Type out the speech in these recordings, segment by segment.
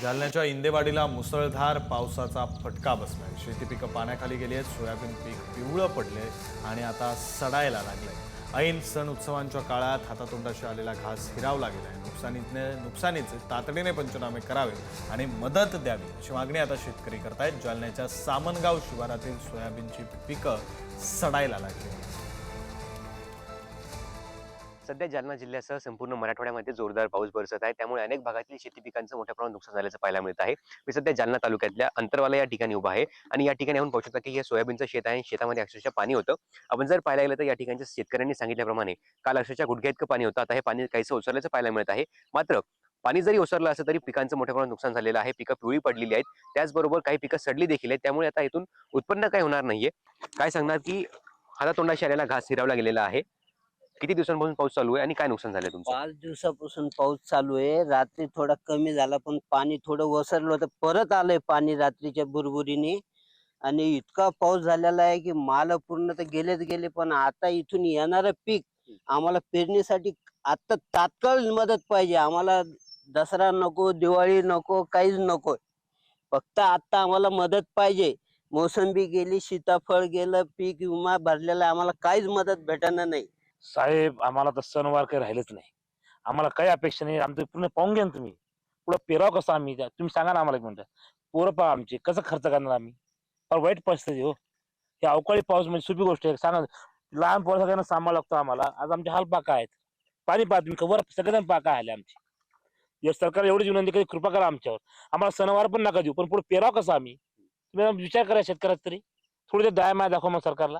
जालन्याच्या इंदेवाडीला मुसळधार पावसाचा फटका बसलाय। शेती पिकं पाण्याखाली गेली आहेत। सोयाबीन पीक पिवळं पडले आणि आता सडायला लागलंय। ऐन सण उत्सवांच्या काळात हातातोंडाशी आलेला घास हिरावला गेलाय। नुकसानीचे तातडीने पंचनामे करावे आणि मदत द्यावी अशी मागणी आता शेतकरी करतायत। जालन्याच्या सामनगाव शिवारातील सोयाबीनची पिकं सडायला लागली। सध्या जालना जिल्ह्यासह संपूर्ण मराठवाड्यामध्ये जोरदार पाऊस बरसत आहे। त्यामुळे अनेक भागातील शेती पिकांचं मोठ्या प्रमाणात नुकसान झाल्याचं पाहायला मिळत आहे। मी सध्या जालना तालुक्यातल्या अंतरवाला या ठिकाणी उभा आहे आणि या ठिकाणी आपण पाहू शकता की हे सोयाबीनचं शेत आहे। शेतामध्ये अक्षरशः पाणी होतं। आपण जर पाहायला गेलं तर या ठिकाणच्या शेतकऱ्यांनी सांगितल्याप्रमाणे काल अक्षरशः गुडघ्या इतकं पाणी होतं। आता हे पाणी काहीसं ओसरल्याचं पाहायला मिळत आहे। मात्र पाणी जरी ओसरलं असं तरी पिकांचं मोठ्या प्रमाणात नुकसान झालेलं आहे। पिकं पिवळी पडलेली आहेत, त्याचबरोबर काही पिकं सडली देखील आहेत। त्यामुळे आता इथून उत्पन्न काही होणार नाहीये। काय सांगणार की हातातोंडाशी आलेला घास हिरावला गेलेला आहे। किती दिवसांपासून पाऊस चालू आहे आणि काय नुकसान झालंय तुमचं? 5 दिवसापासून पाऊस चालू आहे। रात्री थोडा कमी झाला, पण पाणी थोडं ओसरलं होतं, परत आलंय पाणी रात्रीच्या बुरबुरीने आणि इतका पाऊस झालेला आहे की माल पूर्ण तर गेलेच गेले। पण आता इथून येणारं पीक आम्हाला पेरणीसाठी आता तात्काळ मदत पाहिजे आम्हाला। दसरा नको, दिवाळी नको, काहीच नको, फक्त आता आम्हाला मदत पाहिजे। मोसंबी गेली, सीताफळ गेलं, पीक विमा भरलेला, आम्हाला काहीच मदत भेटणार नाही। साहेब, आम्हाला तर सणवार काही राहिलेच नाही। आम्हाला काही अपेक्षा नाही। आमचं पूर्ण पाहून घ्या ना तुम्ही। पुढं पेराव कसं आम्ही तुम्ही सांगा ना आम्हाला एक मिनिट। पोरं पहा आमचे कसं खर्च करणार आम्ही। फार वाईट परिस्थिती हो। हे अवकाळी पाऊस म्हणजे सोपी गोष्ट आहे सांगा। लहान पोरं सगळ्यांना सांभाळ लागतो आम्हाला। आज आमचे हाल पाका आहेत। पाणी पाहा तुम्ही, वर सगळेजण पाका आले आमचे। या सरकार एवढीच विनंती कधी कृपा करा आमच्यावर। आम्हाला सणवार पण नका देऊ, पण पुढे पेराव कसं आम्ही। तुम्ही विचार करा शेतकऱ्याचा तरी। थोडी दया माया दाखवा मग सरकारला।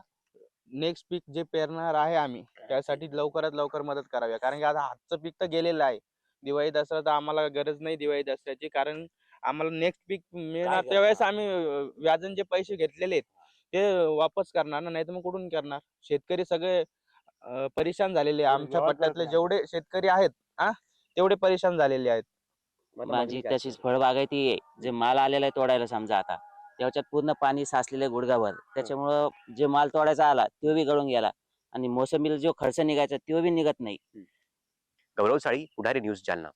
नेक्स्ट पीक जे पेरणार आहे आम्ही त्यासाठी लवकरात लवकर मदत करावी, कारण की आता हातचं पीक तर गेलेलं आहे। दिवाळी दसरा तर आम्हाला गरज नाही दिवाळी दसऱ्याची, कारण आम्हाला नेक्स्ट पीक मिळणार त्यावेळेस आम्ही व्याजांचे पैसे घेतलेले आहेत ते वापस करणार ना, नाही तर मग कुठून करणार। शेतकरी सगळे परेशान झालेले आहे। आमच्या पट्ट्यातले जेवढे शेतकरी आहेत तेवढे परेशान झालेले आहेत। माझी तशीच फळबागायती आहे। जे माल आलेला आहे तोडायला समजा, आता त्याच्यात पूर्ण पाणी साचलेलं आहे गुडघाभर। त्याच्यामुळं जे माल तोडायचा आला तो बी गळून गेला आणि मोसंबीला जो खर्च निघायचा तो बी निघत नाही। गौरव साळी, पुढारी न्यूज, जालना।